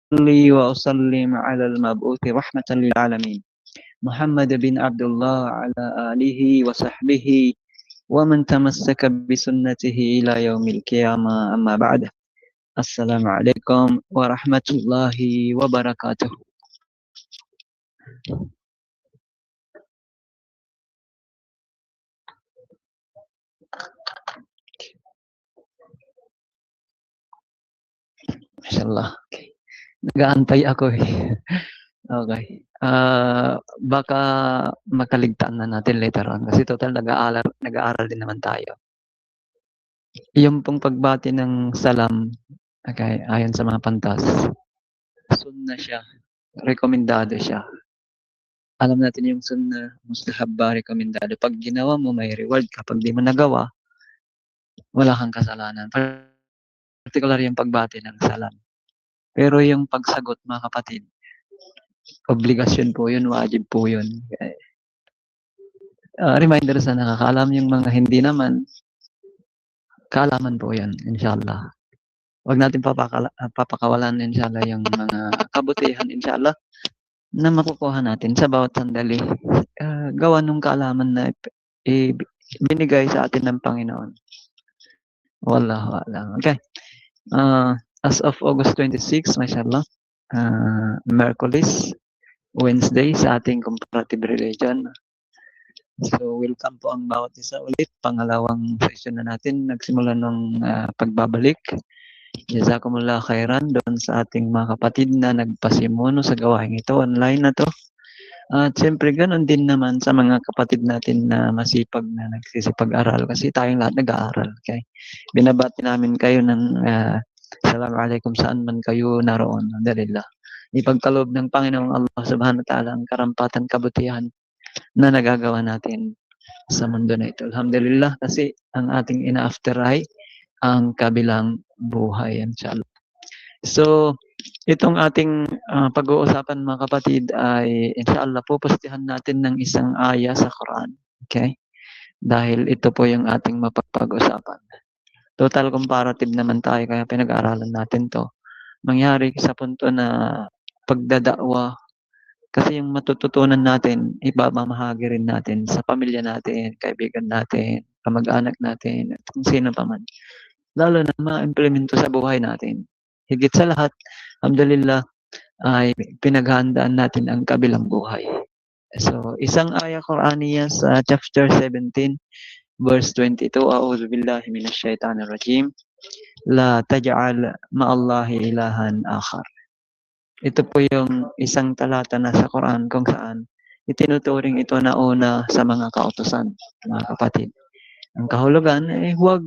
أصلي وأسلم على المبعوث رحمة للعالمين محمد بن عبد الله على آله وصحبه ومن تمسك بسنته إلى يوم القيامة أما بعد السلام عليكم ورحمة الله وبركاته. Mashallah. Nag-aantay ako eh. Okay. Baka makaligtaan na natin later on kasi total nag-aaral din naman tayo. Yung pong pagbati ng salam, okay, ayon sa mga pantas, sunna siya, rekomendado siya. Alam natin yung sunnah, mustahab ba, rekomendado. Pag ginawa mo, may reward. Kapag di mo nagawa, wala kang kasalanan. Particular yung pagbati ng salam. Pero yung pagsagot, mga kapatid, obligasyon po yun, wajib po yun. Reminder sa nakakaalam yung mga hindi naman, kaalaman po yan, inshallah. Huwag natin papakawalan, inshallah, yung mga kabutihan, inshallah, na makukuha natin sa bawat sandali. Gawa nung kaalaman na binigay sa atin ng Panginoon. Wallahu a'lam. Okay. As of August 26, mashallah, Merkulis, Wednesday sa ating comparative religion. So, welcome po ang bawat isa ulit. Pangalawang session na natin. Nagsimula nung pagbabalik. Jazakumullah khairan doon sa ating mga kapatid na nagpasimuno sa gawain ito. Online na to. At siyempre, ganoon din naman sa mga kapatid natin na masipag na nagsisipag-aral kasi tayong lahat nag-aaral. Okay? Binabati namin kayo ng Assalamualaikum saan man kayo naroon. Alhamdulillah. Ipagkaloob ng Panginoong Allah subhanahu wa ta'ala ang karampatan, kabutihan na nagagawa natin sa mundo na ito. Alhamdulillah kasi ang ating ina-after ay ang kabilang buhay. Inshallah. So, itong ating pag-uusapan mga kapatid ay inshallah pupustihan natin ng isang aya sa Quran. Okay? Dahil ito po yung ating mapag-usapan. Total comparative naman tayo kaya pinag-aaralan natin to. Mangyari sa punto na pagdadakwa kasi yung matututunan natin, ibabamahagi rin natin sa pamilya natin, kaibigan natin, kamag-anak natin, at kung sino pa man. Lalo na ma-implemento sa buhay natin. Higit sa lahat, alhamdulillah, ay pinaghandaan natin ang kabilang buhay. So, isang ayah Qur'aniya sa chapter 17, verse 22, A'udhu billahi minash shaitanir rajim. La taj'al ma'allahi ilahan akhar. Ito po yung isang talata na sa Quran kung saan itinuturing ito na una sa mga kautusan, mga kapatid. Ang kahulugan ay huwag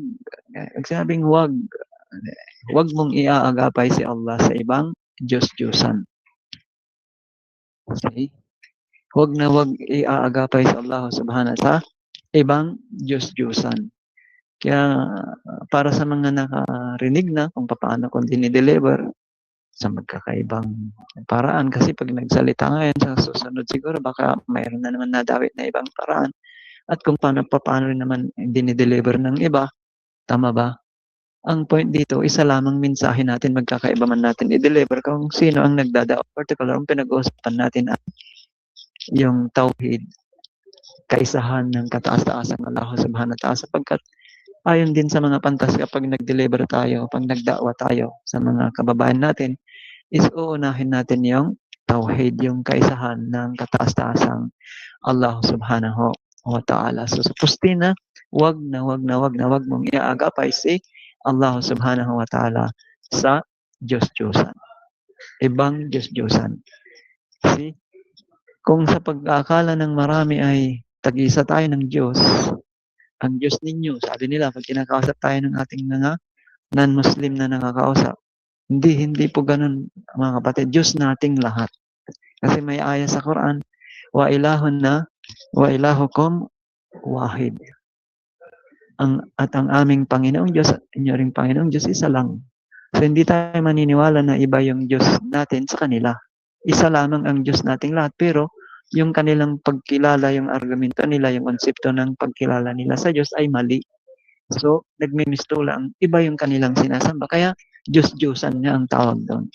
mong iaagapay si Allah sa ibang Diyos-Diyosan. Okay? Huwag iaagapay si Allah subhanahu wa ta'ala sa ibang Diyos-Diyosan. Kaya para sa mga nakarinig na kung paano kung dinideliver sa magkakaibang paraan kasi pag nagsalita ngayon sa susunod siguro baka mayroon na naman nadawit na ibang paraan at kung paano rin naman dinideliver ng iba, tama ba? Ang point dito, isa lamang mensahe natin magkakaiba man natin i-deliver kung sino ang nagdadaot. Particular, ang pinag-uusapan natin ay yung tauhid, kaisahan ng kataas-taasang Allah subhanahu wa ta'ala sapagkat ayon din sa mga pantas kapag nag-deliver tayo, pag nagdakwa tayo sa mga kababayan natin, is uunahin natin yung tauhid, yung kaisahan ng kataas-taasang Allah subhanahu wa ta'ala. So, pusti na, wag mong iaagapay si Allah subhanahu wa ta'ala sa Diyos-Diyosan. Ibang Diyos-Diyosan. See? Kung sa pag-aakala ng marami ay tag-isa tayo ng Diyos, ang Diyos ninyo, sabi nila, pag kinakausap tayo ng ating mga non-Muslim na nakakausap, hindi po ganun mga kapatid. Diyos nating lahat. Kasi may aya sa Quran, wa ilahukum wahid. At ang aming Panginoong Diyos at inyo ring Panginoong Diyos, isa lang. So hindi tayo maniniwala na iba yung Diyos natin sa kanila. Isa lamang ang Diyos nating lahat. Pero yung kanilang pagkilala, yung argumento nila, yung konsepto ng pagkilala nila sa Diyos ay mali. So, nagmimistula ang iba yung kanilang sinasamba. Kaya, Diyos-Diyosan niya ang tawag doon.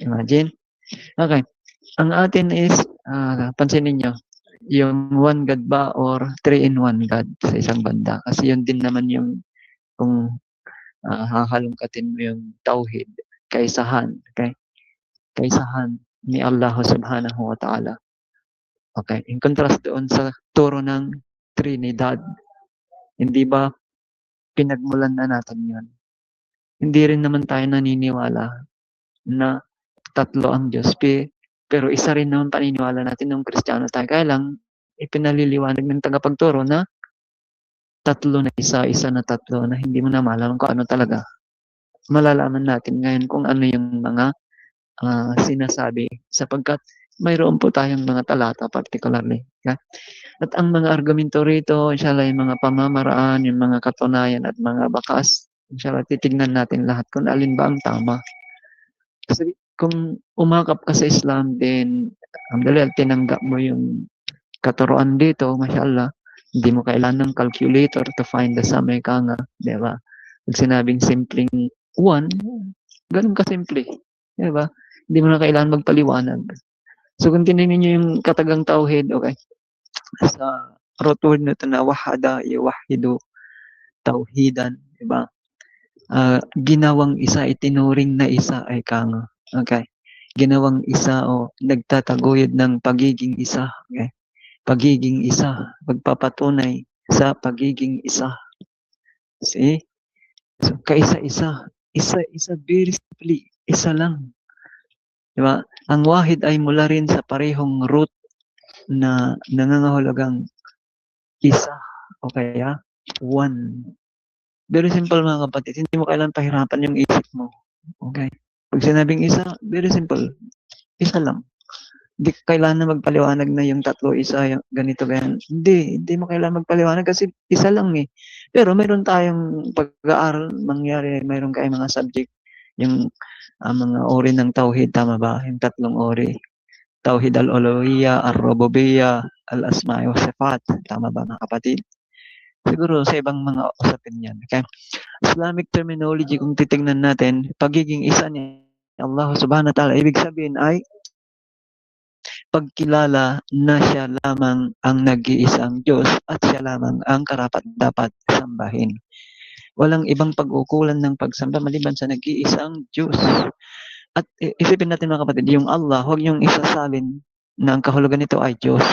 Imagine. Okay. Ang atin is, pansinin niyo, yung one God ba or three in one God sa isang banda. Kasi yun din naman yung kung hahalongkatin mo yung tauhid, kaisahan, okay? Kaisahan ni Allah Subhanahu wa Ta'ala. Okay, in contrast doon sa turo ng Trinidad, hindi ba pinagmulan na natin yun? Hindi rin naman tayo naniniwala na tatlo ang Diyos, pero isa rin naman paniniwala natin ng Kristiyano tayo. Kaya lang, ipinaliliwanag ng tagapagturo na tatlo na isa, isa na tatlo na hindi mo na malaman kung ano talaga. Malalaman natin ngayon kung ano yung mga sinasabi sapagkat mayroon po tayong mga talata particularly. Okay? At ang mga argumento rito, inshallah yung mga pamamaraan, yung mga katunayan at mga bakas, inshallah titignan natin lahat kung alin ba ang tama. Kasi kung umakap ka sa Islam din, alhamdulillah, tinanggap mo yung katuruan dito, mashallah, hindi mo kailangan ng calculator to find the sum, ika nga, di ba? Pag sinabing simpleng one, ganun kasimple, di ba? Hindi mo na kailangan magpaliwanag. So kung tinignan niyo yung katagang tauhid, okay, sa root word na ito na wahada, yuwahidu, tauhidan, di ba? Ginawang isa, itinuring na isa ay kanga. Okay? Ginawang isa o nagtataguyod ng pagiging isa. Okay? Pagiging isa, pagpapatunay sa pagiging isa. See? So, kaisa-isa. Isa-isa, very simply. Isa lang. Diba? Ang wahid ay mula rin sa parehong root na nangangahulugang isa o kaya one. Very simple mga kapatid. Hindi mo kailangan pahirapan yung isip mo. Okay? Pag sinabing isa, very simple. Isa lang. Hindi kailangan na magpaliwanag na yung tatlo, isa, yung ganito, ganyan. Hindi mo kailangan magpaliwanag kasi isa lang eh. Pero mayroon tayong pag-aaral, mayroon kayong mga subject, yung mga ori ng tauhid, tama ba? Yung tatlong ori. Tauhid al-uluhiyya, ar-rububiyya, al-asma'i wa sifat. Tama ba mga kapatid? Siguro sa ibang mga usapin yan. Okay? Islamic terminology, kung titingnan natin, pagiging isa ni Allah subhanahu wa ta'ala, ibig sabihin ay pagkilala na siya lamang ang nag-iisang Diyos at siya lamang ang karapat-dapat sambahin. Walang ibang pag-ukulan ng pagsamba maliban sa nag-iisang Diyos. At isipin natin mga kapatid, yung Allah, huwag yung isasalin na ang kahulugan nito ay Diyos.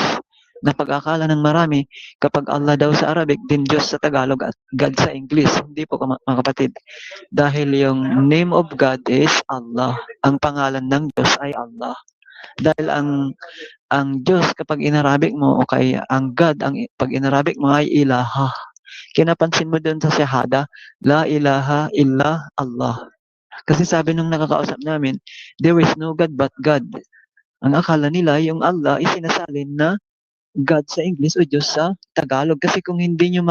Na pag-akala ng marami, kapag Allah daw sa Arabic, din Diyos sa Tagalog at God sa English. Hindi po mga kapatid. Dahil yung name of God is Allah. Ang pangalan ng Diyos ay Allah. Dahil ang Diyos kapag inarabic mo, okay, ang God, pag inarabic mo ay ilaha. Kinapansin mo doon sa shahada, la ilaha illa Allah. Kasi sabi nung nakakausap namin, there is no God but God. Ang akala nila, yung Allah, isinasalin na God sa English o Diyos sa Tagalog. Kasi kung hindi nyo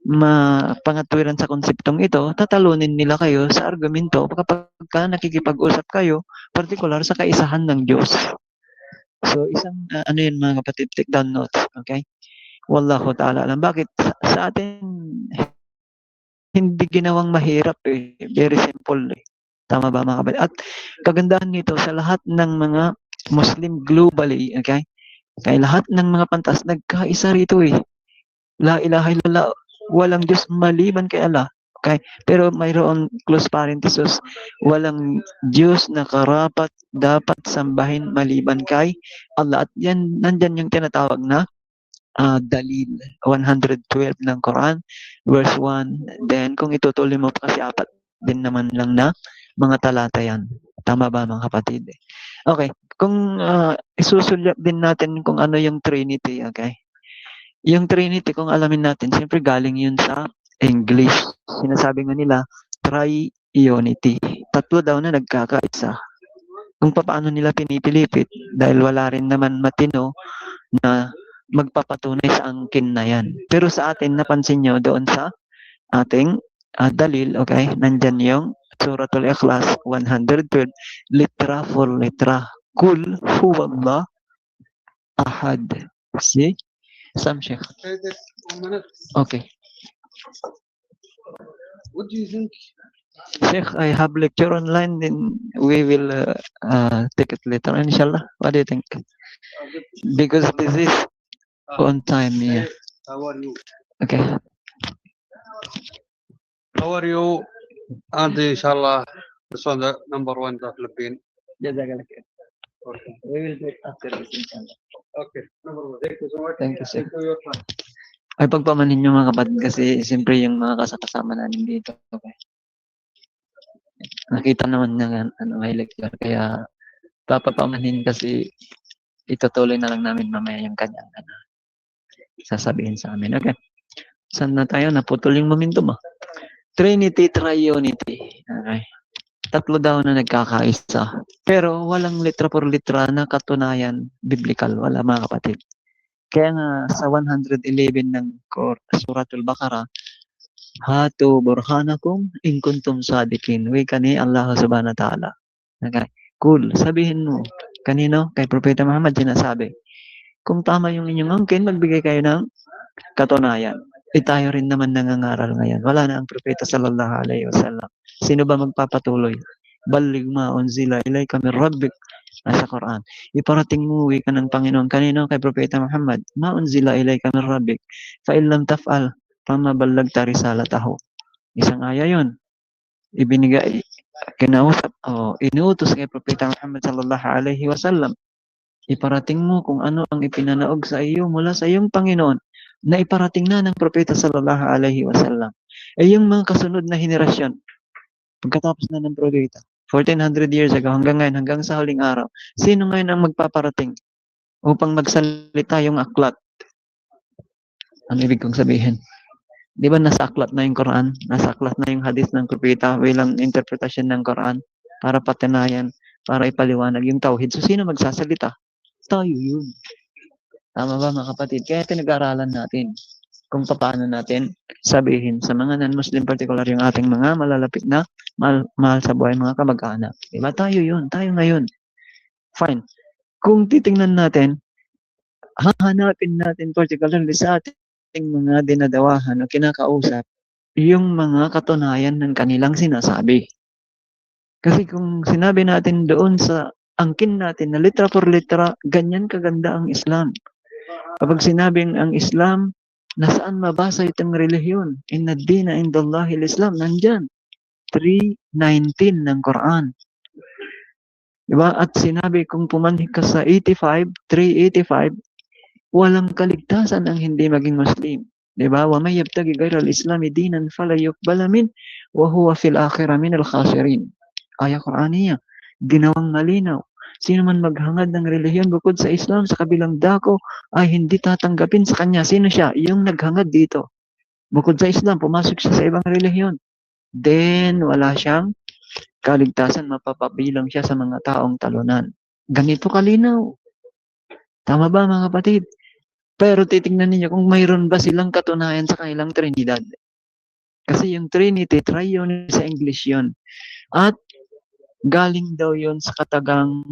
mapangatwiran sa konseptong ito, tatalunin nila kayo sa argumento kapag nakikipag-usap kayo, particular sa kaisahan ng Diyos. So, isang, ano yun mga kapatid, take down notes, okay? Wallahu ta'ala alam. Bakit? Sa atin, hindi ginawang mahirap eh. Very simple eh. Tama ba mga kapatid? At kagandahan nito sa lahat ng mga Muslim globally, okay? Kaya lahat ng mga pantas, nagkaisa rito eh. La ilaha illallah, walang Diyos maliban kay Allah. Okay? Pero mayroon close parenthesis, walang Diyos na karapat dapat sambahin maliban kay Allah. At yan, nandyan yung tinatawag na dalil 112 ng Quran, verse 1. Then, kung itutuloy mo pa kasi apat din naman lang na mga talata yan. Tama ba mga kapatid? Okay. Kung isusulat din natin kung ano yung Trinity, okay? Yung Trinity, kung alamin natin, siyempre galing yun sa English. Sinasabi nga nila, tri-unity. Tatlo daw na nagkakaisa. Kung paano nila pinipilipit, dahil wala rin naman matino na magpapatunay sa angkin na yan. Pero sa atin, napansin nyo doon sa ating dalil, okay? Nandyan yung Suratul Ikhlas 112, litra for litra. Kul huwallah ahad. See? Sam Sheikh. Okay. What do you think Sheikh, I have lecture online, then we will take it later, inshallah. What do you think? Because this is on time, yeah. How are you? Okay. How are you? And inshallah, this one the number one in the Philippines. Jazakallah khair. Okay. We will do it after this, inshallah. Okay. Number one. Thank you so much. Thank you, sir. Thank you, your friend. Ay, pagpamanin nyo mga kapatid kasi siyempre yung mga kasama namin dito. Okay. Nakita naman niya may lecture kaya papapamanin kasi itutuloy na lang namin mamaya yung kanyang sasabihin sa amin. Okay. Saan na tayo? Naputol yung momentum ah. Trinity, Triunity. Okay. Tatlo daw na nagkakaisa. Pero walang litra por litra na katunayan biblical. Wala mga kapatid. Kaya nga sa 111 ng Suratul Baqarah, Hatu burhanakum in kuntum sadikin. Wika ni Allah subhanahu wa ta'ala. Okay. Cool. Sabihin mo. Kanino? Kay Propeta Muhammad sinasabi. Kung tama yung inyong angkin, magbigay kayo ng katunayan. Tayo rin naman nangangaral ngayon. Wala na ang Propeta sallallahu alaihi wasallam. Sino ba magpapatuloy? Balig ma unzila ilayka min rabbik. Nasa Quran. Iparating mo ka ng Panginoon. Kanino? Kay Propeta Muhammad. Ma unzila ilayka min rabbik. Fa in lam taf'al, fama ballagta risalatahu. Isang aya yun. Ibinigay, kinausap, inuutos kay Propeta Muhammad sallallahu alaihi wasallam. Iparating mo kung ano ang ipinanaog sa iyo mula sa iyong Panginoon na iparating na ng Propeta sallallahu alaihi wasallam. Yung mga kasunod na henerasyon, pagkatapos na ng Propeta, 1400 years ago hanggang ngayon, hanggang sa huling araw, sino ngayon ang magpaparating upang magsalita yung aklat? Ano ibig kong sabihin? Di ba nasa aklat na yung Quran? Nasa aklat na yung hadith ng Propeta bilang interpretasyon ng Quran para patunayan, para ipaliwanag yung tauhid. So, sino magsasalita? Tayo yun. Tama ba mga kapatid? Kaya pinag-aaralan natin kung paano natin sabihin sa mga non-Muslim, particular yung ating mga malalapit na mahal sa buhay mga kamag-anak. Diba? Tayo yun. Tayo ngayon. Fine. Kung titingnan natin, hahanapin natin particularly sa ating mga dinadawahan o kinakausap, yung mga katunayan ng kanilang sinasabi. Kasi kung sinabi natin doon sa angkin natin na litra por litra, ganyan kaganda ang Islam. Kapag sinabing ang Islam, nasaan mabasa itong relihiyon? Inna dina indallahi al-Islam, nandyan. 3:19 ng Quran. Diba? At sinabi kung pumanhik ka sa 3:85, walang kaligtasan ang hindi maging Muslim. Diba? Wa may yabtagi ghayra al-Islami dinan fala yuqbala min wa huwa fil akhirah min al-khasirin. Aya Qur'aniya, ginawang malinaw. Sino man maghangad ng relihiyon bukod sa Islam sa kabilang dako ay hindi tatanggapin sa kanya. Sino siya? Yung naghangad dito. Bukod sa Islam, pumasok siya sa ibang relihiyon. Then, wala siyang kaligtasan, mapapabilang siya sa mga taong talunan. Ganito kalinaw. Tama ba mga kapatid? Pero titingnan niyo kung mayroon ba silang katunayan sa kanilang Trinidad. Kasi yung Trinity, Triune sa English yun. At galing daw yun sa katagang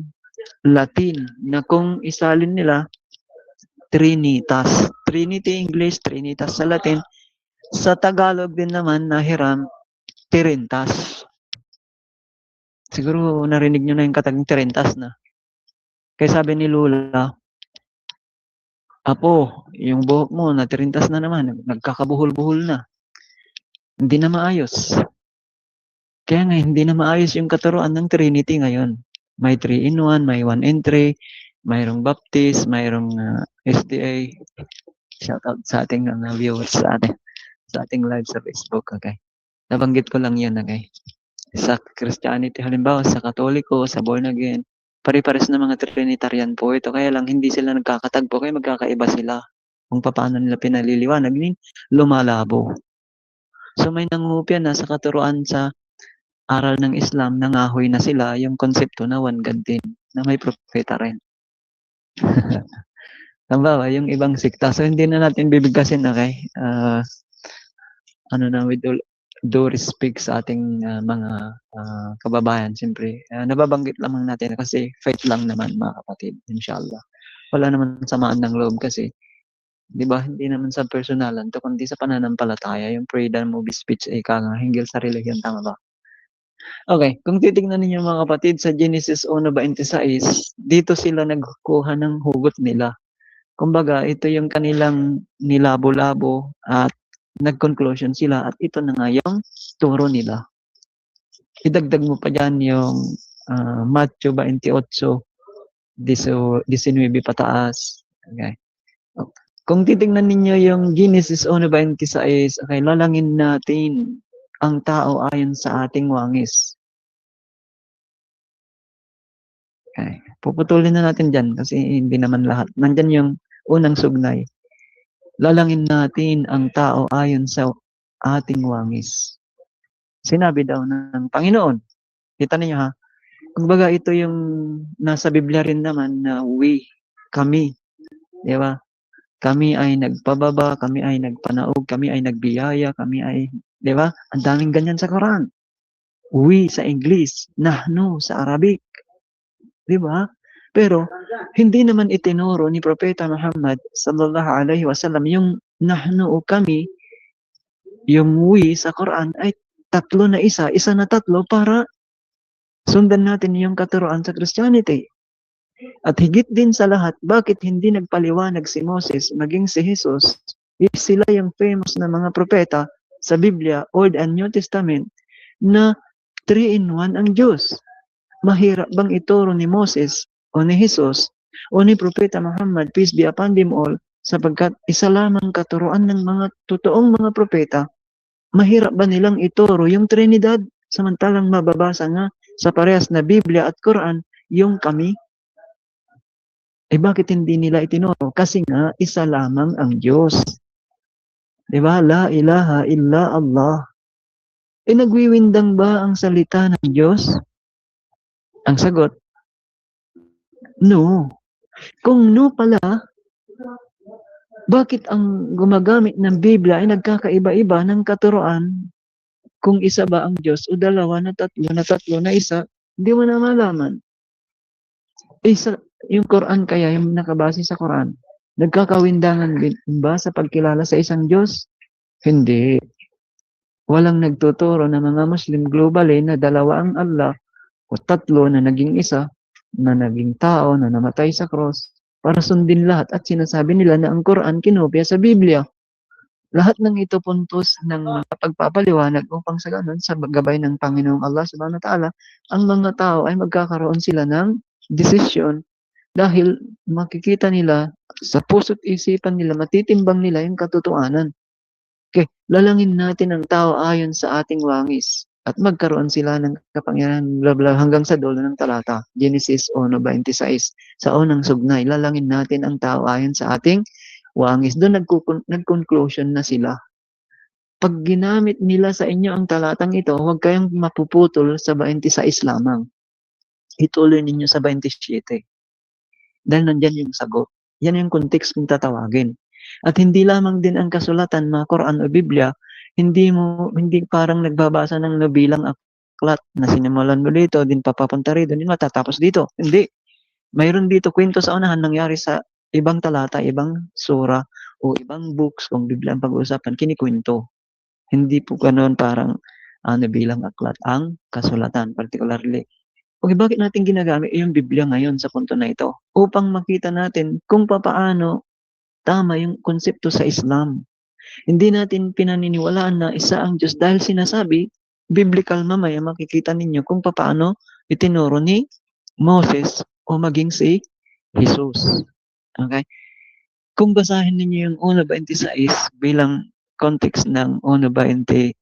Latin na kung isalin nila Trinitas. Trinity English, Trinitas sa Latin. Sa Tagalog din naman nahiram Tirintas. Siguro narinig nyo na yung katagang Tirintas na. Kaya sabi ni Lula, Apo, yung buhok mo na Tirintas na naman, nagkakabuhol-buhol na. Hindi na maayos. Kaya nga hindi na maayos yung katuruan ng Trinity ngayon. May 3-in-1, may 1-in-3, mayroong Baptist, mayroong SDA. Shout out sa ating viewers sa ating live sa Facebook, okay? Nabanggit ko lang yun, okay? Sa Christianity, halimbawa sa Katoliko, sa Born Again, pare-pares na mga Trinitarian po ito. Kaya lang hindi sila nagkakatagpo, kaya magkakaiba sila. Kung paano nila pinaliliwanag, lumalabo. So may nangungupya na sa katuruan sa aral ng Islam, nangahoy na sila yung konsepto na one God din, na may propeta rin. Halimbawa, yung ibang sikta. So hindi na natin bibigkasin, okay? With do respect sa ating mga kababayan, siyempre. Nababanggit lamang natin kasi faith lang naman mga kapatid, inshallah. Wala naman samaan ng loob kasi, di ba, hindi naman sa personalan to, kundi sa pananampalataya, yung freedom of speech ay hinggil sa religion, tama ba? Okay, kung titignan ninyo mga kapatid sa Genesis 1:26, dito sila nagkuha ng hugot nila. Kumbaga, ito yung kanilang nilabo-labo at nag-conclusion sila at ito na nga yung turo nila. Idagdag mo pa dyan yung Matthew 28:19 pataas. Okay. Kung titignan ninyo yung Genesis 1:26, okay, lalangin natin ang tao ayon sa ating wangis. Okay. Puputulin na natin dyan kasi hindi naman lahat. Nandyan yung unang sugnay. Lalangin natin ang tao ayon sa ating wangis. Sinabi daw ng Panginoon. Kita niyo ha. Kumbaga ito yung nasa Biblia rin naman na kami. Di ba? Kami ay nagpababa, kami ay nagpanaog, kami ay nagbiyaya, kami ay, di ba? Ang daming ganyan sa Quran. We sa English, nahnu sa Arabic. Di ba? Pero hindi naman itinuro ni Propeta Muhammad sallallahu alaihi wasallam yung nahnu o kami, yung we sa Quran ay tatlo na isa na tatlo para sundan natin yung katuruan sa Christianity. At higit din sa lahat, bakit hindi nagpaliwanag si Moses maging si Jesus? Sila yung famous na mga propeta sa Biblia, Old and New Testament, na 3-in-1 ang Diyos. Mahirap bang ituro ni Moses o ni Jesus o ni Propeta Muhammad, peace be upon them all, sapagkat isa lamang katuruan ng mga totoong mga propeta, mahirap ba nilang ituro yung Trinidad? Samantalang mababasa nga sa parehas na Biblia at Quran, yung kami. Bakit hindi nila itinuro? Kasi nga, isa lamang ang Diyos. Diba? La ilaha illa Allah. Nagwiwindang ba ang salita ng Diyos? Ang sagot, no. Kung no pala, bakit ang gumagamit ng Biblia ay nagkakaiba-iba ng katuruan? Kung isa ba ang Diyos o dalawa na tatlo na isa, hindi mo na malaman. Yung Quran kaya, yung nakabase sa Quran, nagkakawindangan ba sa pagkilala sa isang Diyos? Hindi. Walang nagtuturo ng mga Muslim globally na dalawa ang Allah o tatlo na naging isa, na naging tao, na namatay sa cross, para sundin lahat at sinasabi nila na ang Quran kinopya sa Biblia. Lahat ng ito puntos ng pagpapaliwanag upang sa ganun, sa gabay ng Panginoong Allah subhanahu wa ta'ala, ang mga tao ay magkakaroon sila ng desisyon dahil makikita nila sa puso't isipan nila, matitimbang nila yung katotohanan. Okay, lalangin natin ang tao ayon sa ating wangis at magkaroon sila ng kapangyarihan bla bla hanggang sa dulo ng talata. Genesis 1:26. Sa unang sugnay, lalangin natin ang tao ayon sa ating wangis. Doon nag-conclusion na sila. Pag ginamit nila sa inyo ang talatang ito, huwag kayong mapuputol sa 26 lamang. Ituloy ninyo sa 27. Dahil nandyan yung sagot. Yan yung context kung tatawagin. At hindi lamang din ang kasulatan, mga Quran o Biblia, hindi parang nagbabasa ng nabilang aklat na sinimulan mo dito, din papapunta rito, din matatapos dito. Hindi. Mayroon dito kwento sa unahan nangyari sa ibang talata, ibang sura, o ibang books, kung Biblia ang pag-uusapan, kinikwento. Hindi po ganoon parang nabilang aklat ang kasulatan, particularly. Okay, bakit natin ginagamit yung Biblia ngayon sa punto na ito? Upang makita natin kung paano tama yung konsepto sa Islam. Hindi natin pinaniniwalaan na isa ang Diyos dahil sinasabi, biblical mamaya makikita ninyo kung paano itinuro ni Moses o maging si Jesus. Okay? Kung basahin ninyo yung 1:26 bilang context ng 1:20,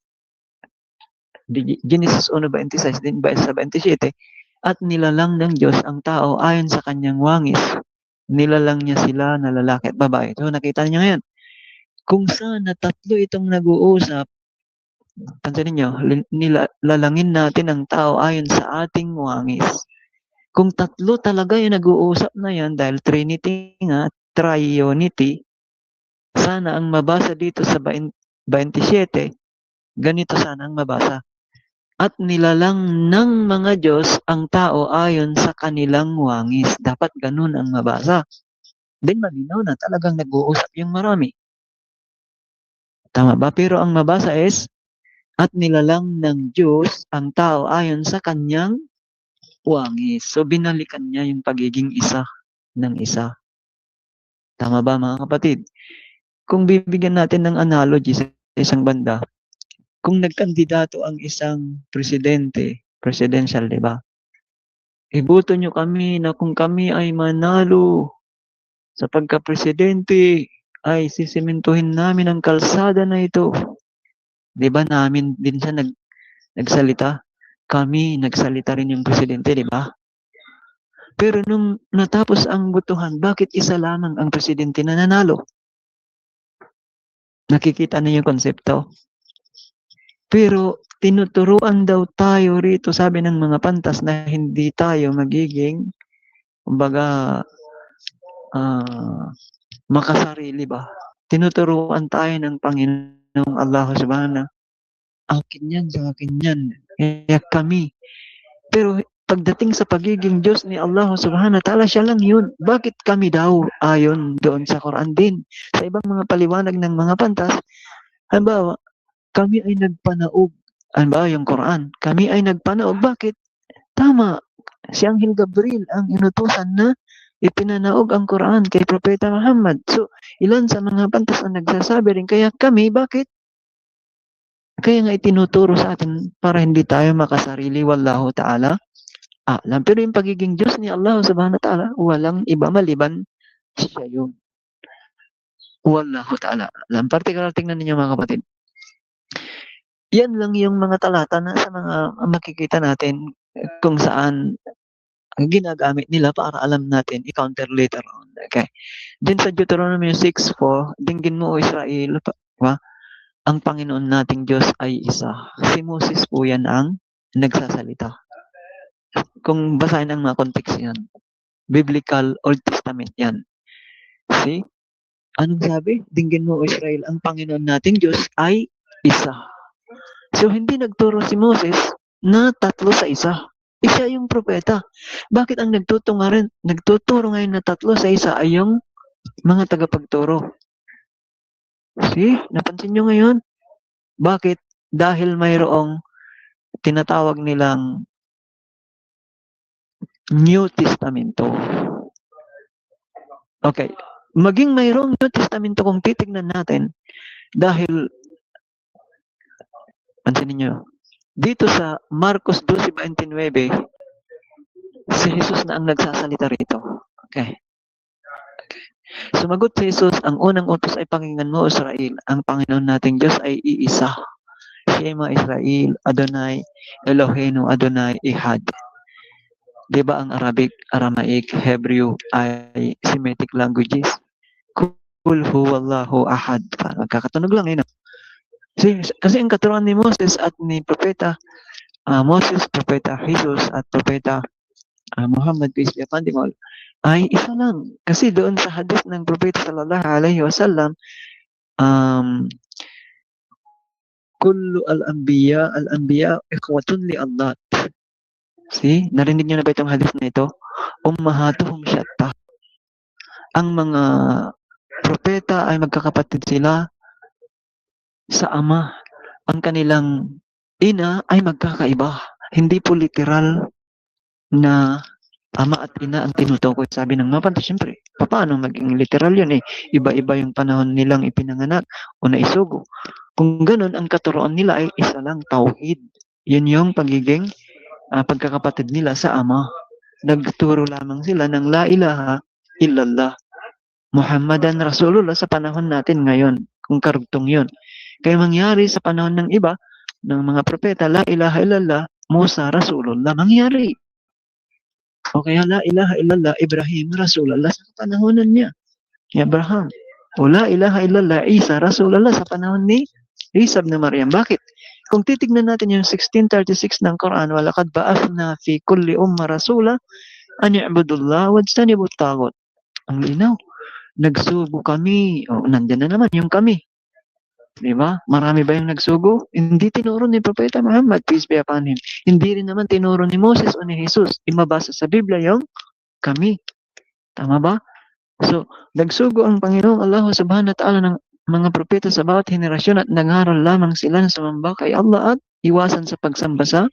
Genesis 1:26 din ba sa 27, at nilalang ng Diyos ang tao ayon sa kanyang wangis. Nilalang niya sila na lalaki at babae. So nakita niyo ngayon, kung sana tatlo itong nag-uusap, pansinin niyo, lalangin natin ang tao ayon sa ating wangis. Kung tatlo talaga yung nag-uusap na yan, dahil Trinity nga, Triunity, sana ang mabasa dito sa 27, ganito sana ang mabasa. At nilalang ng mga Diyos ang tao ayon sa kanilang wangis. Dapat ganun ang mabasa. Then malinaw na talagang nag-uusap yung marami. Tama ba? Pero ang mabasa is at nilalang ng Diyos ang tao ayon sa kanyang wangis. So, binalikan niya yung pagiging isa ng isa. Tama ba, mga kapatid? Kung bibigyan natin ng analogy sa isang banda, kung nagkandidato ang isang presidential, di ba? Iboto nyo kami na kung kami ay manalo sa pagka-presidente, ay sisimentuhin namin ang kalsada na ito. Di ba namin din siya nagsalita? Kami, nagsalita rin yung presidente, di ba? Pero nung natapos ang botohan, bakit isa lamang ang presidente na nanalo? Nakikita na yung konsepto. Pero tinuturuan daw tayo rito, sabi ng mga pantas, na hindi tayo magiging, kumbaga, makasarili ba? Tinuturuan tayo ng Panginoong Allah Subhanahu, akin yan, sa akin yan. Kaya kami. Pero pagdating sa pagiging Diyos ni Allah Subhanahu wa Ta'ala, siya lang yun. Bakit kami daw ayon doon sa Quran din? Sa ibang mga paliwanag ng mga pantas, halimbawa, kami ay nagpanaog. Halimbawa, yung Quran, kami ay nagpanaog. Bakit? Tama. Si Anghel Gabriel ang inutusan na ipinanaog ang Quran kay Propeta Muhammad. So, ilan sa mga pantas ang nagsasabi rin, kaya kami, bakit? Kaya nga itinuturo sa atin para hindi tayo makasarili, wallahu ta'ala alam. Pero yung pagiging Diyos ni Allah Subhanahu wa Ta'ala, walang iba maliban siya yun. Wallahu ta'ala alam. Particular, tingnan ninyo mga kapatid. Yan lang yung mga talata na sa mga makikita natin kung saan ginagamit nila para alam natin i-counter later on. Okay. Din sa Deuteronomy 6:4, dinggin mo o Israel, ang Panginoon nating Diyos ay isa. Si Moses po yan ang nagsasalita. Kung basahin ang mga context yan, Biblical Old Testament yan. See? Anong sabi? Dinggin mo o Israel, ang Panginoon nating Diyos ay isa. So, hindi nagturo si Moses na tatlo sa isa. Siya yung propeta. Bakit ang nagtuturo ngayon na tatlo sa isa ay yung mga tagapagturo? See? Napansin nyo ngayon? Bakit? Dahil mayroong tinatawag nilang New Testamento. Okay. Maging mayroong New Testamento kung titignan natin, dahil pansinin nyo, dito sa Marcos 12:29, si Jesus na ang nagsasalita rito. Okay. Sumagot si Jesus, ang unang utos ay pakinggan mo, Israel, ang Panginoon nating Diyos ay iisa. Shema Israel, Adonai, Eloheinu, Adonai, Ihad. Diba ang Arabic, Aramaic, Hebrew ay Semitic languages? Kul huwallahu ahad. Magkakatunog lang yun. Kasi ang katuruan ni Moses at ni Propeta Moses, Propeta Jesus at Propeta Muhammad, peace be upon them all, ay isa lang. Kasi doon sa hadith ng Propeta sallallahu alaihi wasallam, kullu al-anbiya ikhwatun li Allah. See? Narinig niyo na ba itong hadith na ito? Ummahatuhum shatta. Ang mga propeta ay magkakapatid sila sa ama. Ang kanilang ina ay magkakaiba. Hindi po literal na ama at ina ang tinutukoy. Sabi ng mga pantas, siyempre, paano maging literal yun eh? Iba-iba yung panahon nilang ipinanganak o naisugo. Kung ganun, ang katuroan nila ay isa lang, tauhid. Yun yung pagiging pagkakapatid nila sa ama. Nagturo lamang sila ng la ilaha illallah. Muhammadan Rasulullah sa panahon natin ngayon, kung karugtong yun. Kaya mangyari sa panahon ng iba, ng mga propeta, la ilaha illallah, Musa Rasulullah, mangyari. O kaya la ilaha illallah, Ibrahim Rasulullah sa panahonan niya, ni Abraham. O la ilaha illallah, Isa Rasulullah sa panahon ni Isa ibn Maryam. Bakit? Kung titignan natin yung 16:36 ng Quran, walaqad ba'athna fi kulli umma rasula an i'budullah wajtanibut taghut. Ang linaw. Nagsugo kami. O, nandiyan na naman yung kami. Diba? Marami ba yung nagsugo? Hindi tinuro ni Propeta Muhammad, peace be upon him. Hindi rin naman tinuro ni Moses o ni Jesus. Imabasa sa Biblia yung kami. Tama ba? So, nagsugo ang Panginoong Allah Subhanahu wa Ta'ala ng mga propeta sa bawat henerasyon at nangaral lamang sila na sumamba kay Allah at iwasan sa pagsamba sa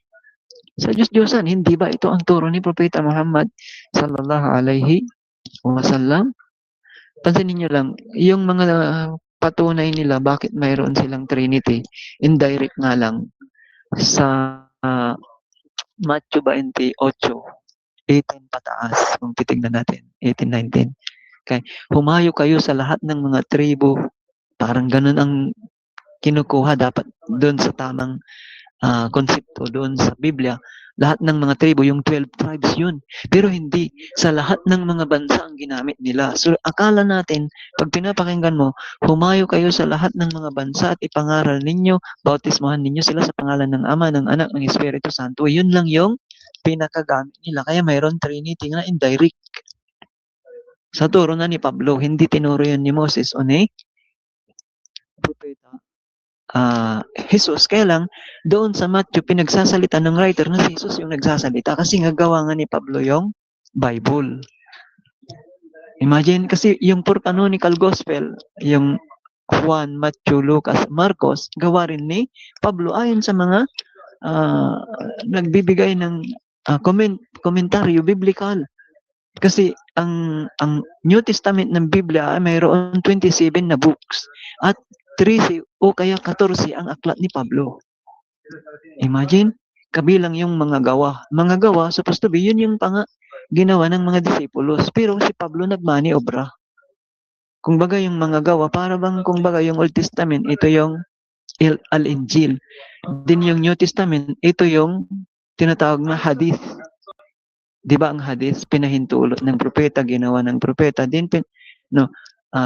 Diyos-Diyosan. Hindi ba ito ang turo ni Propeta Muhammad sallallahu alaihi wasallam? Pansinin niyo lang, yung mga patunay nila bakit mayroon silang Trinity, indirect nga lang sa Matthew 28:18 pataas, kung titignan natin, 18-19. Okay. Humayo kayo sa lahat ng mga tribo, parang ganun ang kinukuha dapat doon sa tamang konsepto doon sa Biblia. Lahat ng mga tribo, yung 12 tribes yun. Pero hindi sa lahat ng mga bansa ang ginamit nila. So akala natin, pag pinapakinggan mo, humayo kayo sa lahat ng mga bansa at ipangaral ninyo, bautismohan ninyo sila sa pangalan ng Ama, ng Anak, ng Espiritu Santo. Yun lang yung pinakagamit nila. Kaya mayroon Trinity na indirect. Sa turo na ni Pablo, hindi tinuro yun ni Moses o ni Propeta Jesus. Kaya lang, doon sa Matthew, pinagsasalita ng writer na si Jesus yung nagsasalita kasi nga gawa nga ni Pablo yung Bible. Imagine, kasi yung four canonical gospel, yung Juan, Matthew, Lucas, Marcos, gawa rin ni Pablo ayon sa mga nagbibigay ng komentaryo biblical. Kasi ang New Testament ng Biblia ay mayroon 27 na books at 13 o kaya 14 ang aklat ni Pablo. Imagine, kabilang yung mga gawa. Mga gawa, supposed to be, yun yung ginawa ng mga disipulos. Pero si Pablo nagmani obra. Kung baga yung mga gawa, para bang kung baga yung Old Testament, ito yung Al-Injil. Din yung New Testament, ito yung tinatawag na hadith. Di ba ang hadith, pinahintulot ng propeta, ginawa ng propeta. Din,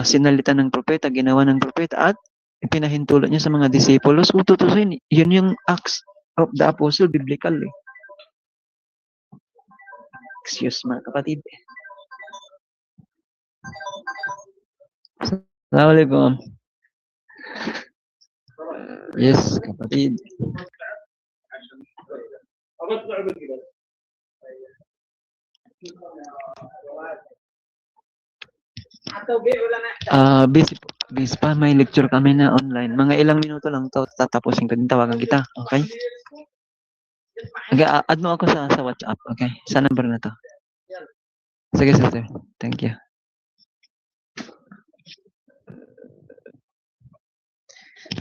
sinalita ng propeta, ginawa ng propeta, at pinahintulot niya sa mga disipulos. Kung tutusin, yun yung Acts of the Apostle, biblical. Excuse mga kapatid. Assalamualaikum. Yes, kapatid. Busy pa, may lecture kami na online. Mga ilang minuto lang to, tatapusin ko din, tawagan kita. Okay? Okay, add mo ako sa WhatsApp. Okay? Sa number na to. Sige, sister. Thank you.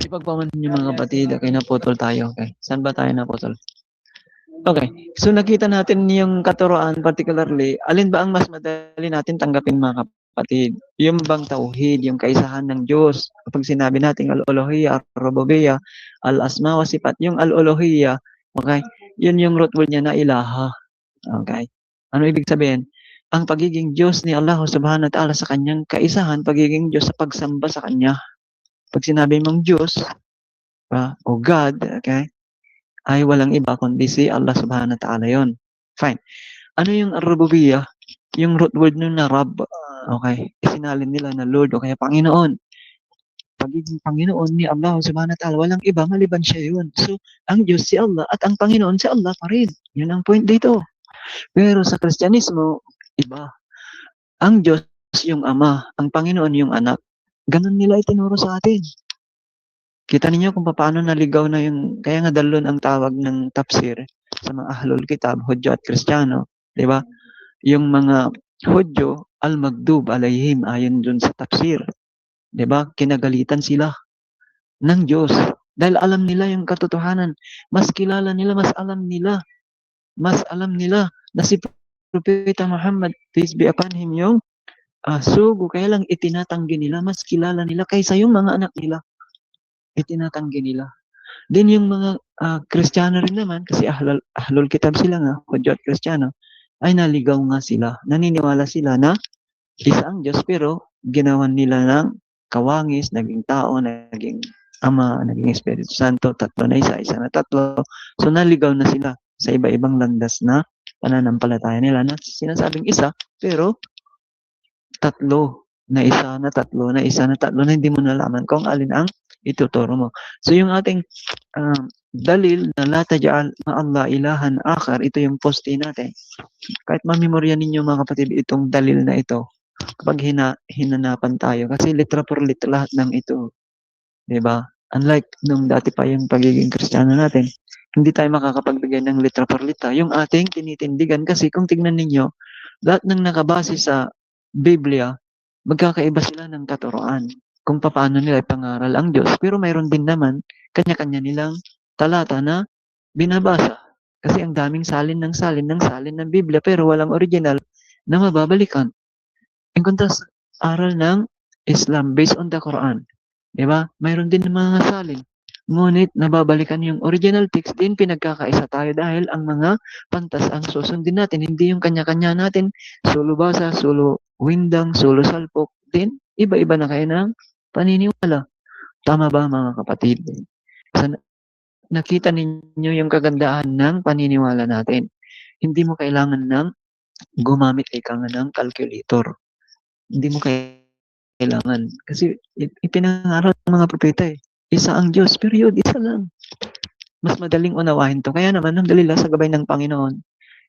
Ipagpamanin niyo mga kapatid. Okay, naputol tayo. Okay. Saan ba tayo naputol? Okay. So nakita natin yung katuroan, particularly, alin ba ang mas madali natin tanggapin mga kapatid? Yung bang tauhid, yung kaisahan ng Diyos. Kapag sinabi natin al-uluhiyya, ar-rububiyya, al-asma wa sifat, yung al-uluhiyya, okay, yun yung root word niya na ilaha. Okay. Ano ibig sabihin? Ang pagiging Diyos ni Allah subhanahu wa ta'ala sa kanyang kaisahan, pagiging Diyos sa pagsamba sa kanya. Pag sinabi mong Diyos, o God, okay, ay walang iba kundi si Allah subhanahu wa ta'ala yun. Fine. Ano yung ar-rububiyya? Yung root word nun na Rab, okay, isinalin nila na Lord o kaya Panginoon. Pagiging Panginoon ni Allah subhanahu wa ta'ala, walang iba maliban siya yun. So, ang Diyos si Allah at ang Panginoon si Allah pa rin. Yun ang point dito. Pero sa Kristyanismo, iba. Ang Diyos yung Ama, ang Panginoon yung Anak. Ganun nila itinuro sa atin. Kita ninyo kung paano naligaw na yung, kaya nga dalon ang tawag ng tafsir sa mga ahlul kitab, Hudyo at Kristiyano, di ba? Yung mga Hudyo, al-magdub alayhim, ayon dun sa tafsir. Di ba? Kinagalitan sila ng Diyos. Dahil alam nila yung katotohanan. Mas kilala nila, mas alam nila na si Propeta Muhammad, peace be upon him, yung sugo, kaya lang itinatanggi nila, mas kilala nila kaysa yung mga anak nila. Itinatanggi nila. Then yung mga Kristiyano rin naman, kasi ahlul kitab sila nga, Hudyo at Kristiyano, ay naligaw nga sila. Naniniwala sila na isa ang Diyos, pero ginawan nila ng kawangis, naging tao, naging Ama, naging Espiritu Santo, tatlo na isa na tatlo. So naligaw na sila sa iba-ibang landas na pananampalataya nila na sinasabing isa, pero tatlo na isa na tatlo na isa na tatlo na hindi mo nalaman kung alin ang ituturo mo. So yung ating dalil na la taj'al ma'allah ilahan akhar, ito yung poste natin. Kahit mamemorya ninyo mga kapatid itong dalil na ito, kapag hinanapan tayo kasi litra por litra lahat ng ito, 'di ba? Unlike nung dati pa yung pagiging Kristiyano natin, hindi tayo makakapagbigay ng litra por litra. Yung ating tinitindigan kasi kung tignan ninyo, lahat ng nakabase sa Biblia, magkakaiba sila ng katuruan kung paano nila ipangaral ang Diyos. Pero mayroon din naman kanya-kanya nilang talata na binabasa. Kasi ang daming salin ng salin ng salin ng Biblia pero walang original na mababalikan. In contrast, aral ng Islam based on the Quran. Di ba? Mayroon din mga salin. Ngunit nababalikan yung original text din, pinagkakaisa tayo dahil ang mga pantas ang susundin natin. Hindi yung kanya-kanya natin, sulo basa, sulo windang, sulo salpok. Din, iba-iba na kayo ng paniniwala. Tama ba mga kapatid? Sa nakita ninyo yung kagandahan ng paniniwala natin. Hindi mo kailangan ng gumamit ika nga ng calculator. Hindi mo kailangan. Kasi ipinangaral ng mga propeta eh. Isa ang Diyos, period, isa lang. Mas madaling unawahin to. Kaya naman, alhamdulillah, sa gabay ng Panginoon,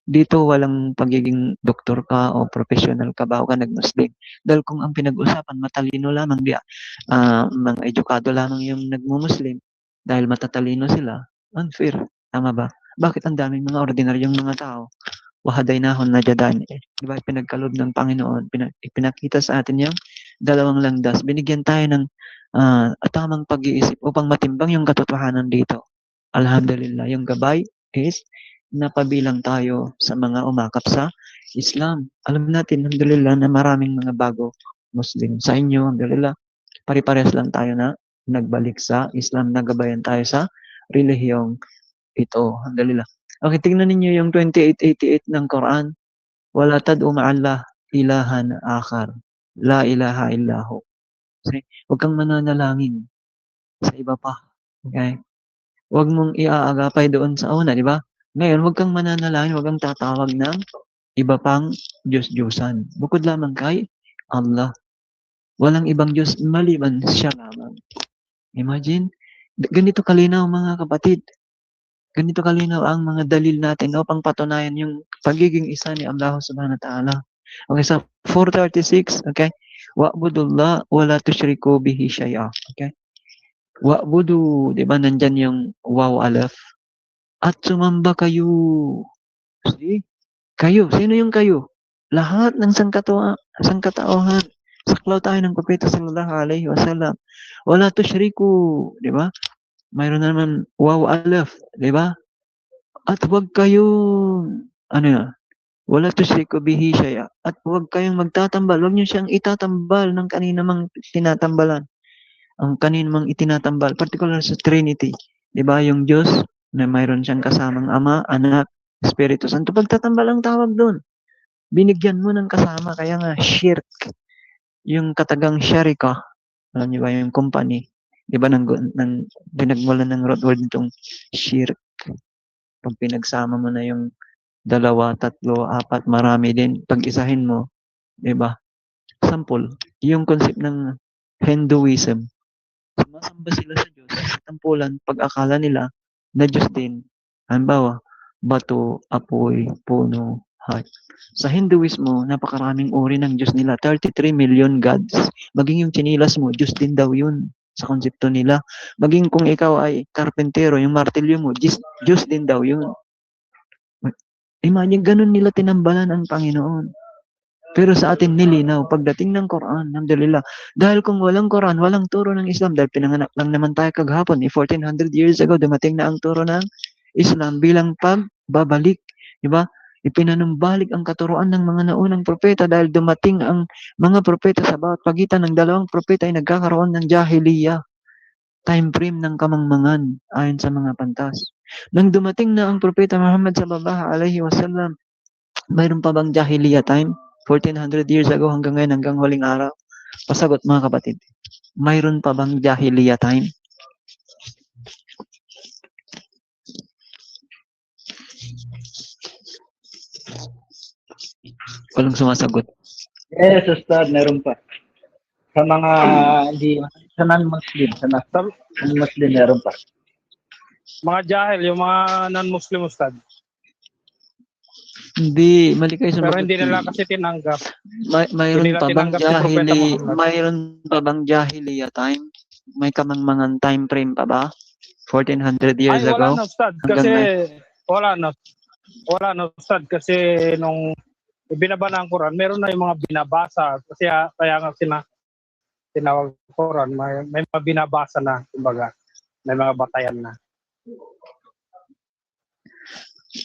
dito walang pagiging doktor ka o professional ka ba o ka nag-Muslim. Dahil kung ang pinag-usapan, matalino lamang, mga edukado lamang yung nagmumuslim, dahil matatalino sila, unfair. Tama ba? Bakit ang daming mga ordinaryong mga tao? Wahadaynahum najadani. Di ba? Pinagkaloob ng Panginoon, ipinakita sa atin yung dalawang landas. Binigyan tayo ng tamang pag-iisip upang matimbang yung katotohanan dito. Alhamdulillah, yung gabay is napabilang tayo sa mga umakap sa Islam. Alam natin, alhamdulillah, na maraming mga bago Muslim. Sa inyo, alhamdulillah, pare-parehas lang tayo na nagbalik sa Islam, nagabayan tayo sa relihiyong ito. Alhamdulillah. Okay, tingnan ninyo yung 2888 ng Quran. Wala tad'u ma'allah ilahan akhar. La ilaha illahu. Kasi, huwag kang mananalangin sa iba pa. Okay? Huwag mong iaagapay doon sa una, di ba? Ngayon, huwag kang mananalangin, huwag kang tatawag ng iba pang Diyos-Diyosan. Bukod lamang kay Allah. Walang ibang Diyos maliban siya lamang. Imagine, ganito kalinaw mga kapatid. Ganito kalinaw ang mga dalil natin upang patunayan yung pagiging isa ni Allah subhanahu wa ta'ala. Okay, so 436, okay? Wa'budullah wa la tusyriku bihi syai'a. Okay? Wa'budu, di ba nandyan yung waw alaf? At sumamba kayo. See? Kayo. Sino yung kayo? Lahat ng sangkatauhan. Saklaw tayo ng Propeta sallallahu alaihi wasallam. Wala tusyriku, di ba? Mayroon naman waw alaf, di ba? At huwag kayong, ano yan, wala tusyriku bihi syai'a. At huwag kayong magtatambal. Huwag niyo siyang itatambal ng kanina mang tinatambalan. Ang kanina mang itinatambal, particular sa Trinity. Di ba yung Diyos na mayroon siyang kasamang Ama, Anak, Espiritu Santo. Pagtatambal ang tawag doon. Binigyan mo ng kasama. Kaya nga, shirk. Yung katagang sharika. Alam niyo ba yung company? Di ba pinagmulan ng root word nitong shirk. Pag pinagsama mo na yung dalawa, tatlo, apat, marami din. Pag-isahin mo, di ba? Sample, yung concept ng Hinduism. Sumasamba sila sa Diyos sa tampulan pag-akala nila na Diyos din. Halimbawa, bato, apoy, puno, heart. Sa Hinduismo, napakaraming uri ng Diyos nila. 33 million gods. Maging yung chinilas mo, Diyos din daw yun sa konsepto nila. Maging kung ikaw ay karpentero, yung martilyo mo, Diyos din daw yun. Imagine, ganun nila tinambalan ang Panginoon. Pero sa atin nilinaw, pagdating ng Quran, alhamdulillah. Dahil kung walang Quran, walang turo ng Islam, dahil pinanganak lang naman tayo kaghapon, 1400 years ago, dumating na ang turo ng Islam bilang pagbabalik. Diba? Ipinanumbalik ang katuruan ng mga naunang propeta dahil dumating ang mga propeta sa bawat pagitan ng dalawang propeta ay nagkakaroon ng jahiliya. Time frame ng kamangmangan ayon sa mga pantas. Nang dumating na ang propeta Muhammad sallallahu alaihi wasallam, mayroon pa bang jahiliya time? 1400 years ago hanggang ngayon, hanggang huling araw? Pasagot mga kapatid. Mayroon pa bang jahiliya time? Walang sumasagot. Yes, Ustad, meron pa. Sa mga hindi, sa non-Muslim, sa non-Muslim meron pa. Mga jahil, yung mga non-Muslim, Ustad. Hindi, mali kayo Pero sumagot. hindi nila kasi tinanggap. Mayroon Hindi nila pa bang tinanggap si Propeta Muhammad. mayroon pa bang jahiliya time? May kamangmangan time frame pa ba? 1400 years Ay, wala ago? na, Ustad. Hanggang Kasi, na, wala na, Ustad. Kasi nung binaba ng Quran, meron na yung mga binabasa. Kasi kaya nga tinawag Quran, may mga binabasa na, kumbaga. May mga batayan na.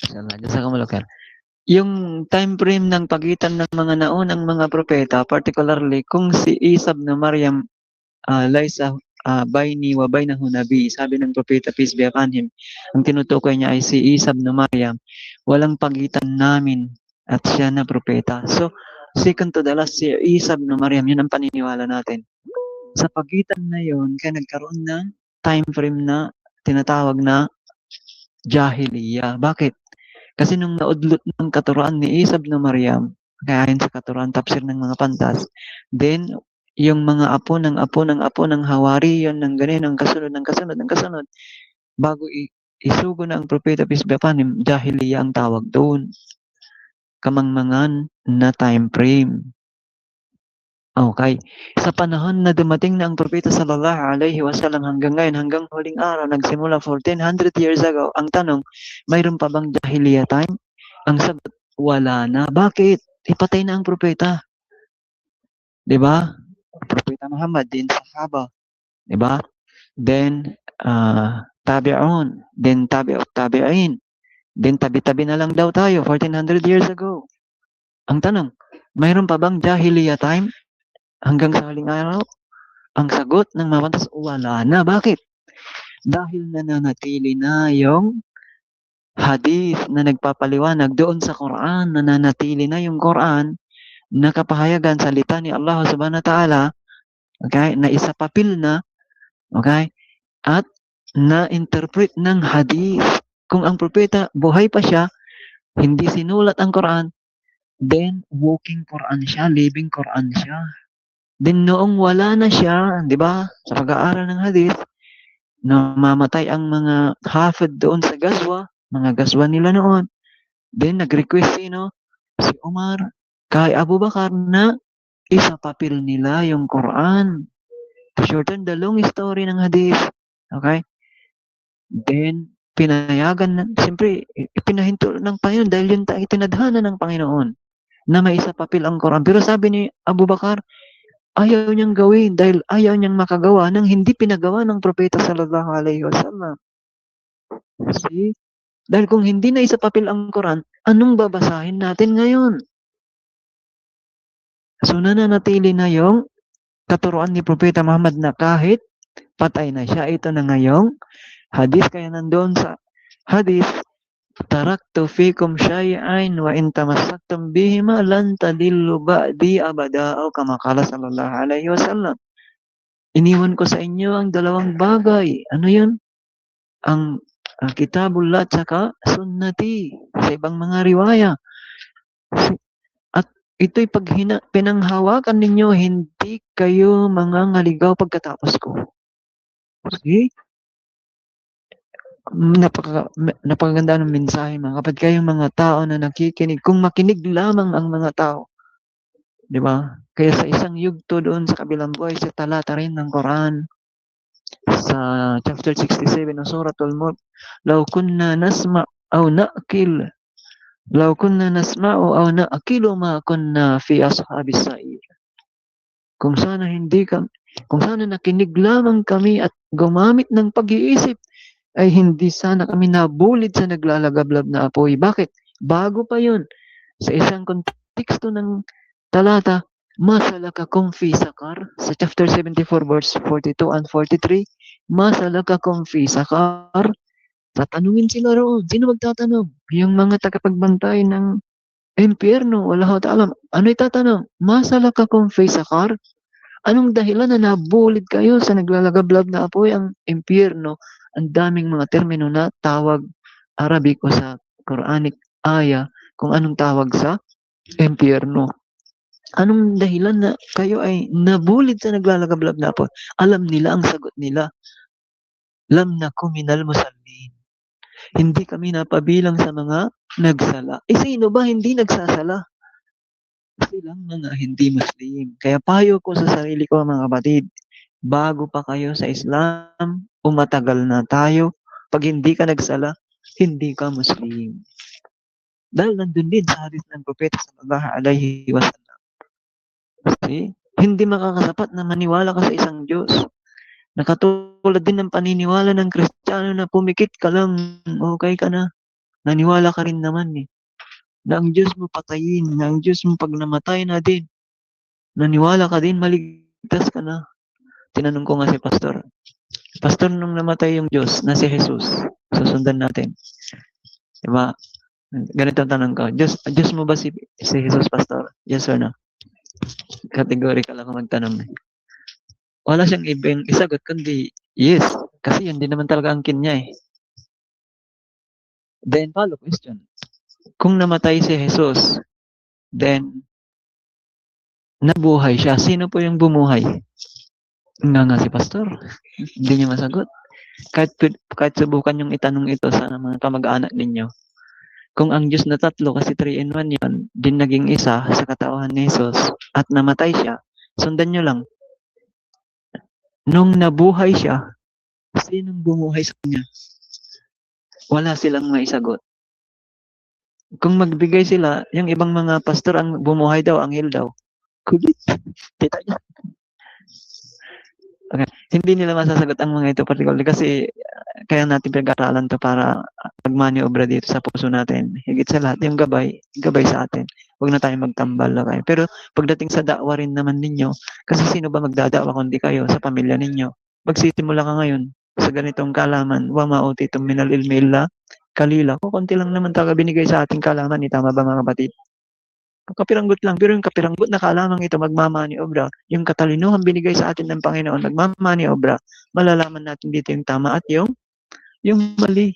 Jazakumullah. Yung time frame ng pagitan ng mga naunang mga propeta, particularly kung si Isa na Maryam, Laisa baini wa bainahu nabi, sabi ng propeta peace be upon him, ang tinutukoy niya ay si Isa na Maryam, walang pagitan namin at siya na propeta. So, second to the last, si Isa na Maryam, yun ang paniniwala natin. Sa pagitan na yun, kaya nagkaroon ng time frame na tinatawag na Jahiliya. Bakit? Kasi nung naudlot ng katuruan ni Isa na Maryam, kaya ayon sa katuruan tafsir ng mga pantas, then yung mga apo ng Hawari, yun ng ganun, ng kasunod, bago isugo na ang propeta peace be upon him, Jahiliya ang tawag doon. Kamangmangan na time frame. Okay. Sa panahon na dumating na ang propeta sallallahu alaihi wasallam hanggang ngayon, hanggang huling araw, nagsimula 1400 years ago, ang tanong, mayroon pa bang jahiliya time? Ang sagot, wala na. Bakit? Ipatay na ang propeta. 'Di ba? Propeta Muhammad din sahaba, 'di ba? Then tabi'un, then tabi'ut tabi'in. Then tabi-tabi na lang daw tayo 1400 years ago. Ang tanong, mayroon pa bang jahiliya time hanggang sa huling araw? Ang sagot ng mga pantas, wala na. Bakit? Dahil nananatili na yung hadith na nagpapaliwanag doon sa Quran, nananatili na yung Quran na kapahayagan salita ni Allah subhanahu wa ta'ala, okay, na isapapil na, okay, at na-interpret ng hadith. Kung ang propeta buhay pa siya, hindi sinulat ang Quran, then walking Quran siya, living Quran siya. Then noong wala na siya, 'di ba? Sa pag-aaral ng hadith, namamatay ang mga hafid doon sa gazwa, mga gazwa nila noon. Then nag-request si Umar kay Abu Bakar na isapapil nila yung Quran. To shorten the long story ng hadith. Okay? Then pinayagan na, siyempre, ipinahinto ng Panginoon dahil yun itinadhana ng Panginoon na may isapapil ang Quran. Pero sabi ni Abu Bakar, ayaw niyang gawin dahil ayaw niyang makagawa ng hindi pinagawa ng propeta sallallahu alaihi wasallam. See? Dahil kung hindi na isapapil ang Quran, anong babasahin natin ngayon? So nananatili na yung katuruan ni Propeta Muhammad na kahit patay na siya. Ito na ngayong hadith, kaya nandoon sa hadith, taraktu fikum syai'ain wa in tamassaktum bihima lan tadillu ba'di abada, o kama qala sallallahu alaihi wasallam. Iniwan ko sa inyo ang dalawang bagay. Ano yun? Ang kitabullah at saka sunnati sa ibang mga riwaya. At ito'y pag pinanghawakan ninyo, hindi kayo mga ngaligaw pagkatapos ko. See? Napakaganda ng mensahe, mga kapatid, kayong mga tao na nakikinig. Kung makinig lamang ang mga tao, di ba? Kaya sa isang yugto doon sa kabilang buhay, sa talata rin ng Quran, sa chapter 67 ng Suratul Mulk, law kunna nasma' aw na'kil, law kunna nasma'u aw na'kilu ma kunna fi ashabis sa'ir. Kung sana nakinig lamang kami at gumamit ng pag-iisip, ay hindi sana kami nabulid sa naglalagablab na apoy. Bakit? Bago pa yun. Sa isang konteksto ng talata, masalakakum fi sakar, sa chapter 74 verse 42 and 43, masalakakum fi sakar, tatanungin sila roon. Sino magtatanong? Yung mga tagapagbantay ng impyerno, wallahu ta'ala. Ano itatanong? Masalakakum fi sakar? Anong dahilan na nabulid kayo sa naglalagablab na apoy? Ang impyerno, ang daming mga termino na tawag Arabic o sa Quranic aya kung anong tawag sa impyerno. Anong dahilan na kayo ay nabulid sa naglalagablab na apoy? Alam nila ang sagot nila. Lam naku minal musallin. Hindi kami napabilang sa mga nagsala. Sino ba hindi nagsasala? Silang mga hindi Muslim. Kaya payo ko sa sarili ko mga kapatid, bago pa kayo sa Islam, umatagal na tayo. Pag hindi ka nagsala, hindi ka Muslim. Dahil nandun din sa hadith ng propeta sallallahu alaihi wasallam. See? Hindi makakasapat na maniwala ka sa isang Diyos. Nakatulad din ng paniniwala ng Kristiyano na pumikit ka lang, okay ka na. Naniwala ka rin naman eh. Na ang Diyos mo patayin, na ang Diyos mo pag namatay na din. Naniwala ka din, maligtas ka na. Tinanong ko nga si Pastor. Pastor, nung namatay yung Diyos na si Jesus, susundan natin. Diba? Ganito ang tanong ko. Diyos mo ba si Jesus, Pastor? Yes or no? Categorical ako magtanong. Wala siyang ibang isagot kundi yes. Kasi yun din naman talaga ang kin niya eh. Then follow question. Kung namatay si Jesus, then nabuhay siya. Sino po yung bumuhay? Nga si Pastor. Hindi niya masagot. Kahit subukan yung itanong ito sa mga kamag-anak ninyo. Kung ang Diyos na tatlo, kasi 3 in 1 yun, din naging isa sa katawan ni Jesus at namatay siya, sundan nyo lang. Nung nabuhay siya, sinong bumuhay sa kanya? Wala silang maisagot. Kung magbigay sila, yung ibang mga pastor ang bumuhay daw, anghel daw. Kulit. Kita niya. Okay. Hindi nila masasagot ang mga ito particularly kasi kaya natin pinag-aralan to para magmaniobra dito sa puso natin. Higit sa lahat, yung gabay sa atin. Huwag na tayong magtambal. Okay? Pero pagdating sa da'wa rin naman ninyo, kasi sino ba magdada'wa kundi kayo sa pamilya ninyo? Magsisimula ka ngayon sa ganitong kalaman, wa mauti itong minal ilmila, kalila. Konti lang naman talaga binigay sa ating kalaman. Tama ba mga kapatid? Kapiranggot lang. Pero yung kapiranggot na kalamang ito magmamani obra, yung katalinuhan binigay sa atin ng Panginoon, magmamani obra, malalaman natin dito yung tama at yung mali.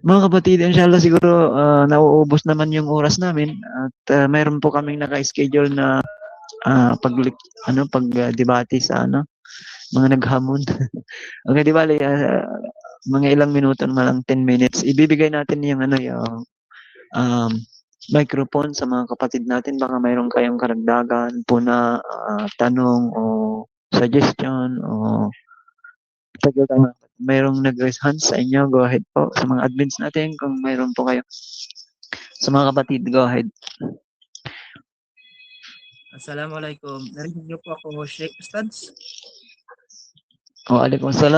Mga kapatid, inshallah siguro nauubos naman yung oras namin at mayroon po kaming naka-schedule na pag-debate sa mga naghamon. Okay, di bali, mga ilang minuto na lang, 10 minutes. Ibibigay natin yung microphone sa mga kapatid natin. Baka mayroon kayong karagdagan po na tanong o suggestion o mayroong nag-raise hands sa inyo, go ahead po. Sa mga admins natin, kung mayroon po kayo. Sa mga kapatid, go ahead. Assalamualaikum. Narinig niyo po ako, Sheikh Ustads? Waalaikumsalam.